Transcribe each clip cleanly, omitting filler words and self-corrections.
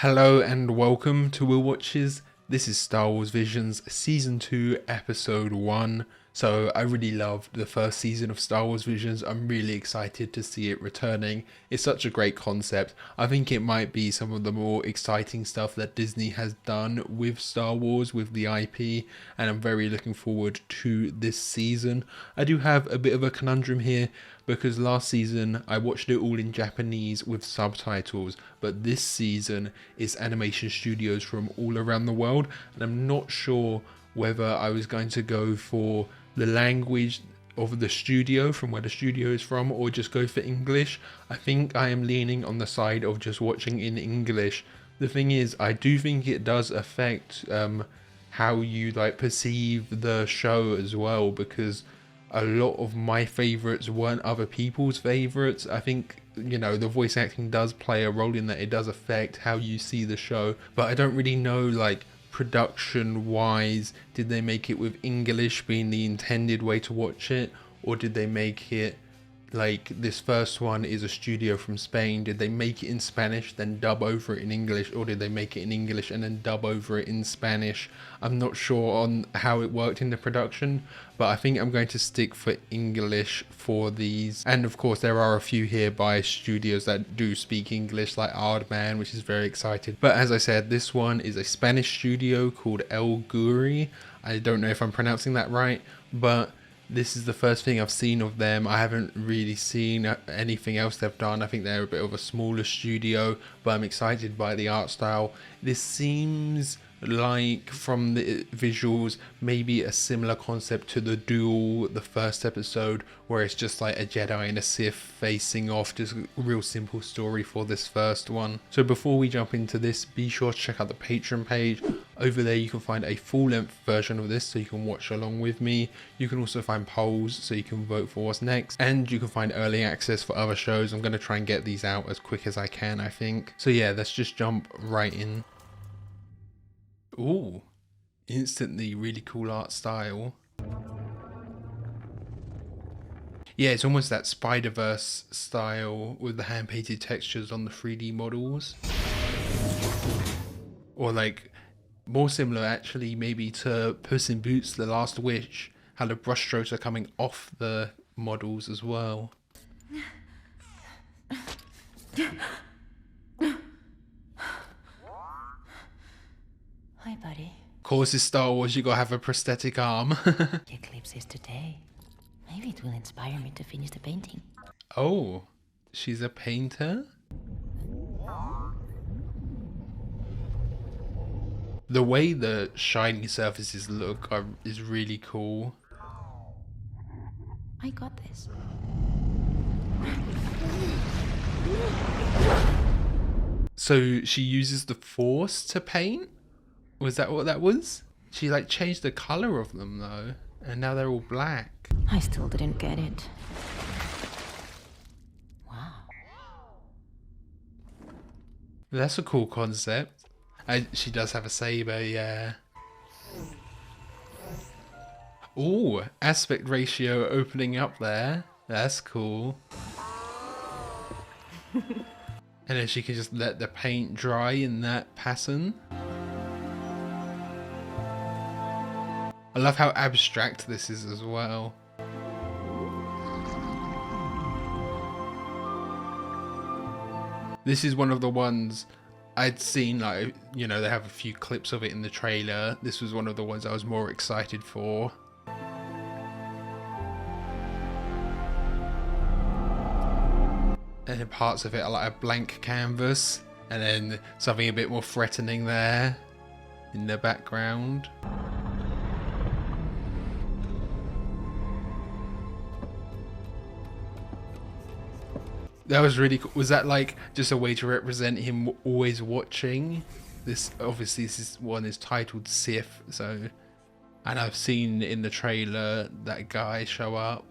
Hello and welcome to Will Watches. This is Star Wars Visions Season 2 Episode 1. So I really loved the first season of Star Wars Visions. I'm really excited to see it returning. It's such a great concept. I think it might be some of the more exciting stuff that Disney has done with Star Wars, with the IP, and I'm very looking forward to this season. I do have a bit of a conundrum here because last season I watched it all in Japanese with subtitles, but this season it's animation studios from all around the world, and I'm not sure whether I was going to go for the language of the studio, from where the studio is from, or just go for English. I think I am leaning on the side of just watching in English. The thing is, I do think it does affect how you perceive the show as well, because a lot of my favorites weren't other people's favorites. I think, you know, the voice acting does play a role in that. It does affect how you see the show, but I don't really know, production wise, did they make it with English being the intended way to watch it, or did they make it like this first one is a studio from Spain? Did they make it in Spanish then dub over it in English, or did they make it in English and then dub over it in Spanish? I'm not sure on how it worked in the production, but I think I'm going to stick for English for these. And of course there are a few here by studios that do speak English, like Aardman, which is very excited. But as I said, this one is a Spanish studio called El Guri. I don't know if I'm pronouncing that right, but this is the first thing I've seen of them. I haven't really seen anything else they've done. I think they're a bit of a smaller studio, but I'm excited by the art style. This seems like, from the visuals, maybe a similar concept to the Duel, the first episode, where it's just like a Jedi and a Sith facing off. Just a real simple story for this first one. So before we jump into this, be sure to check out the Patreon page. Over there you can find a full-length version of this so you can watch along with me. You can also find polls so you can vote for what's next, and you can find early access for other shows. I'm going to try and get these out as quick as I can, I think. So yeah, let's just jump right in. Ooh, instantly really cool art style. Yeah, it's almost that Spider-Verse style with the hand-painted textures on the 3D models. Or more similar actually maybe to Puss in Boots: The Last Wish, how the brushstrokes are coming off the models as well. Hi, buddy. Of course, it's Star Wars, you gotta have a prosthetic arm. The eclipse is today. Maybe it will inspire me to finish the painting. Oh, she's a painter? The way the shiny surfaces look is really cool. I got this. So she uses the Force to paint? Was that what that was? She changed the color of them though, and now they're all black. I still didn't get it. Wow. That's a cool concept. She does have a saber, yeah. Ooh, aspect ratio opening up there. That's cool. And then she can just let the paint dry in that pattern. I love how abstract this is as well. This is one of the ones I'd seen, they have a few clips of it in the trailer. This was one of the ones I was more excited for. And then parts of it are like a blank canvas, and then something a bit more threatening there in the background. That was really cool. Was that just a way to represent him always watching? This one is titled Sith, so, and I've seen in the trailer that guy show up.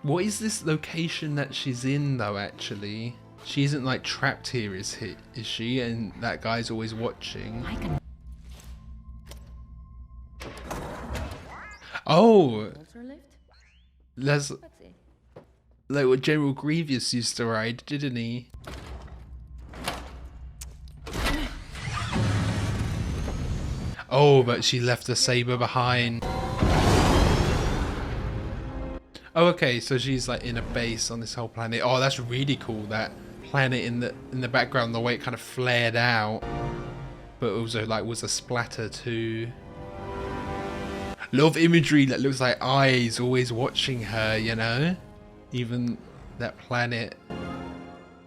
What is this location that she's in though, actually? She isn't trapped here, is she? And that guy's always watching. Oh, That's Let's see. like what General Grievous used to ride, didn't he? Oh, but she left the saber behind. Oh, okay, so she's like in a base on this whole planet. Oh, that's really cool. That planet in the background, the way it kind of flared out, but also like was a splatter too. Love imagery that looks like eyes always watching her, you know? Even that planet.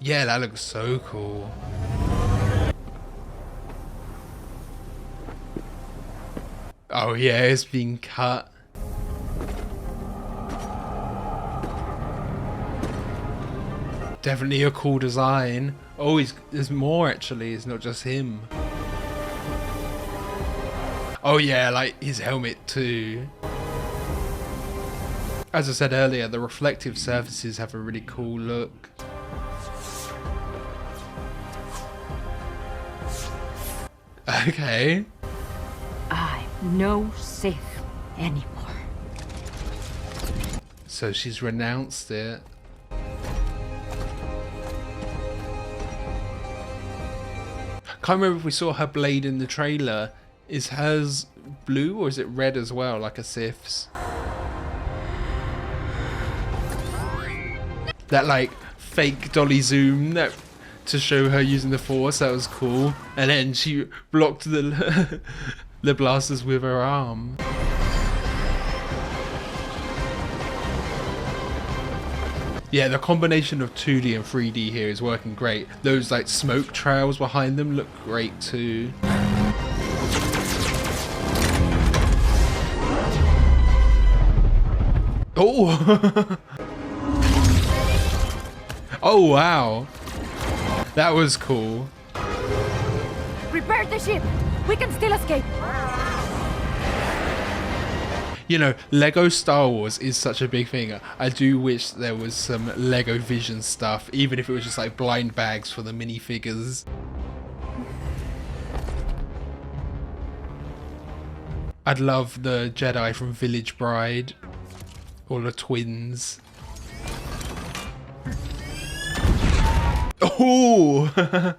Yeah, that looks so cool. Oh yeah, it's being cut. Definitely a cool design. Oh, there's more actually, it's not just him. Oh yeah, like his helmet too. As I said earlier, the reflective surfaces have a really cool look. Okay. I'm no Sith anymore. So she's renounced it. Can't remember if we saw her blade in the trailer. Is hers blue or is it red as well, like a Sith's? That like fake dolly zoom that to show her using the Force, that was cool. And then she blocked the the blasters with her arm. Yeah, the combination of 2D and 3D here is working great. Those like smoke trails behind them look great too. Oh! Oh wow! That was cool. Repair the ship! We can still escape! You know, Lego Star Wars is such a big thing. I do wish there was some Lego Vision stuff, even if it was just like blind bags for the minifigures. I'd love the Jedi from Village Bride. Or the twins. Oh!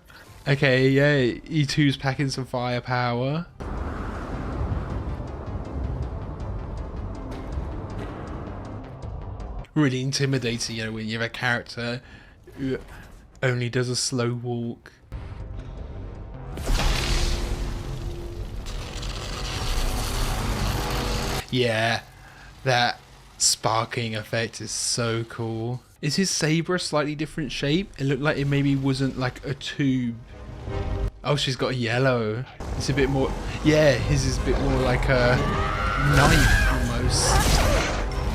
Okay, yeah, E2's packing some firepower. Really intimidating, you know, when you have a character who only does a slow walk. Yeah, that sparking effect is so cool. Is his saber a slightly different shape? It looked like it maybe wasn't like a tube. Oh, she's got a yellow. It's a bit more, yeah, his is a bit more like a knife almost.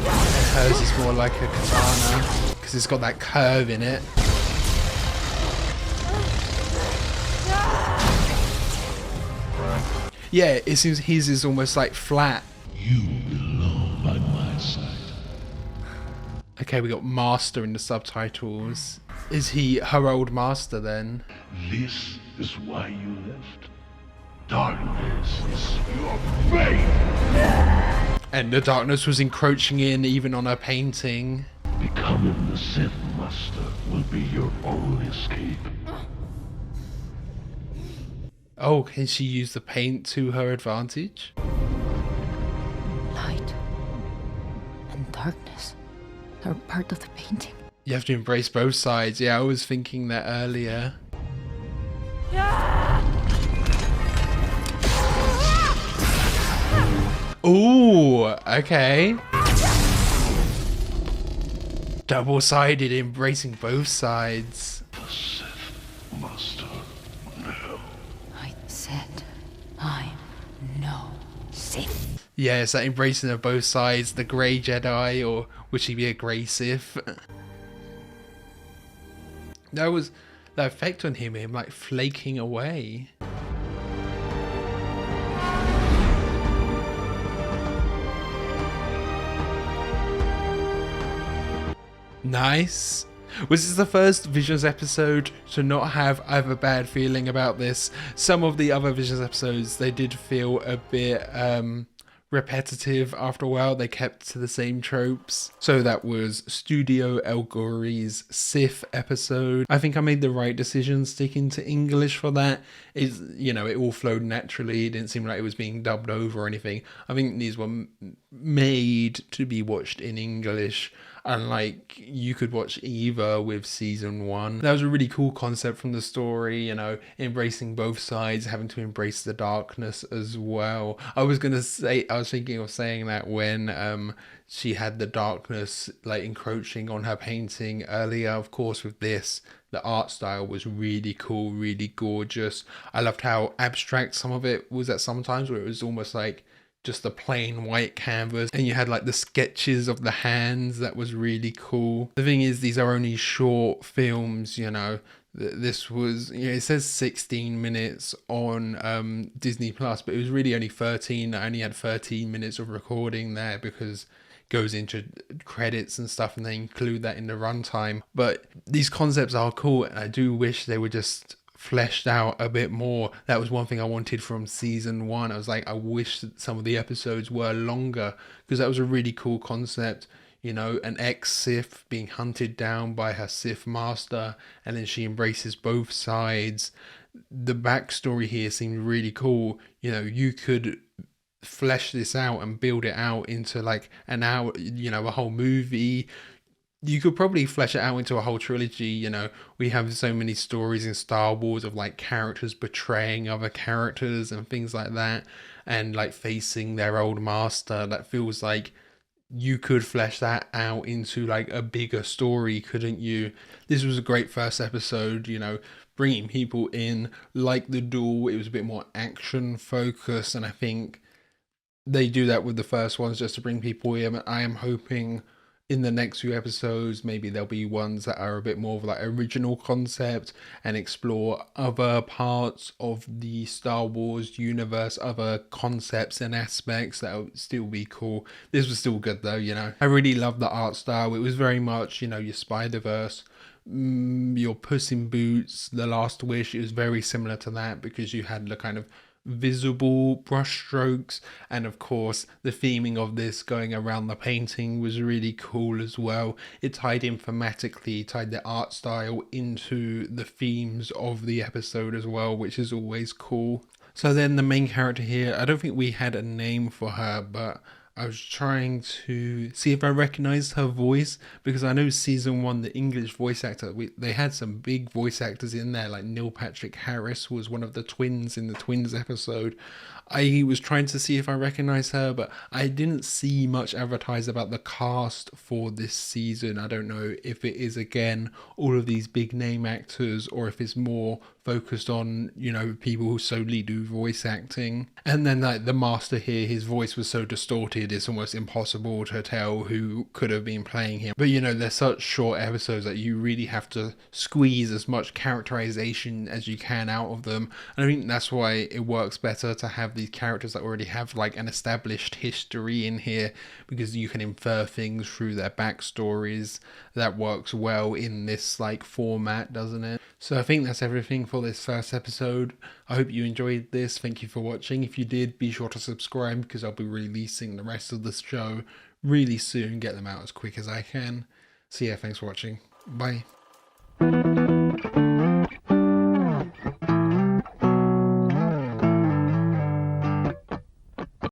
And hers is more like a katana because it's got that curve in it. Yeah, it seems his is almost like flat. You belong by my side. Okay, we got Master in the subtitles. Is he her old master then? This is why you left. Darkness is your fate. And the darkness was encroaching in even on her painting. Becoming the Sith Master will be your only escape. Oh, can she use the paint to her advantage? Light and darkness are part of the painting. You have to embrace both sides. Yeah, I was thinking that earlier. Ooh, okay. Double-sided, embracing both sides. The Sith Master now. I said I'm no Sith. Yeah, it's that embracing of both sides. The grey Jedi, or would she be a grey Sith? That was the effect on him like flaking away. Nice. Was this the first Visions episode to not have I have a bad feeling about this? Some of the other Visions episodes, they did feel a bit repetitive after a while. They kept to the same tropes. So that was Studio El Gori's Sith episode. I think I made the right decision sticking to English for that. It's, you know, it all flowed naturally. It didn't seem like it was being dubbed over or anything. I think these were made to be watched in English. And like, you could watch either with season 1. That was a really cool concept from the story, you know, embracing both sides, having to embrace the darkness as well. I was thinking of saying that when she had the darkness like encroaching on her painting earlier. Of course, with this, the art style was really cool, really gorgeous. I loved how abstract some of it was at some times, where it was almost like just a plain white canvas, and you had like the sketches of the hands. That was really cool. The thing is, these are only short films, you know. This was, you know, it says 16 minutes on Disney Plus, but it was really only 13. I only had 13 minutes of recording there because it goes into credits and stuff, and they include that in the runtime. But these concepts are cool, and I do wish they were just fleshed out a bit more. That was one thing I wanted from season 1. I was like, I wish that some of the episodes were longer, because that was a really cool concept. You know, an ex-Sith being hunted down by her Sith master, and then she embraces both sides. The backstory here seemed really cool. You know, you could flesh this out and build it out into like an hour, you know, a whole movie. You could probably flesh it out into a whole trilogy. You know, we have so many stories in Star Wars of like characters betraying other characters and things like that, and like facing their old master. That feels like you could flesh that out into like a bigger story, couldn't you? This was a great first episode, you know, bringing people in. Like the duel, it was a bit more action focused, and I think they do that with the first ones just to bring people in. I am hoping in the next few episodes, maybe there'll be ones that are a bit more of like original concept and explore other parts of the Star Wars universe, other concepts and aspects that would still be cool. This was still good though, you know. I really love the art style. It was very much, you know, your Spider-Verse, your Puss in Boots, The Last Wish. It was very similar to that, because you had the kind of visible brushstrokes, and of course the theming of this going around the painting was really cool as well. It tied in thematically, tied the art style into the themes of the episode as well, which is always cool. So then the main character here, I don't think we had a name for her, but I was trying to see if I recognized her voice, because I know season 1, the English voice actor, they had some big voice actors in there, like Neil Patrick Harris was one of the twins in the Twins episode. I was trying to see if I recognized her, but I didn't see much advertised about the cast for this season. I don't know if it is, again, all of these big name actors, or if it's more focused on, you know, people who solely do voice acting. And then like the master here, his voice was so distorted, it's almost impossible to tell who could have been playing him. But you know, they're such short episodes that you really have to squeeze as much characterization as you can out of them. And I think that's why it works better to have these characters that already have like an established history in here, because you can infer things through their backstories. That works well in this like format, doesn't it? So I think that's everything for this first episode. I hope you enjoyed this. Thank you for watching. If you did, be sure to subscribe, because I'll be releasing the rest of the show really soon. Get them out as quick as I can. So yeah, thanks for watching. Bye.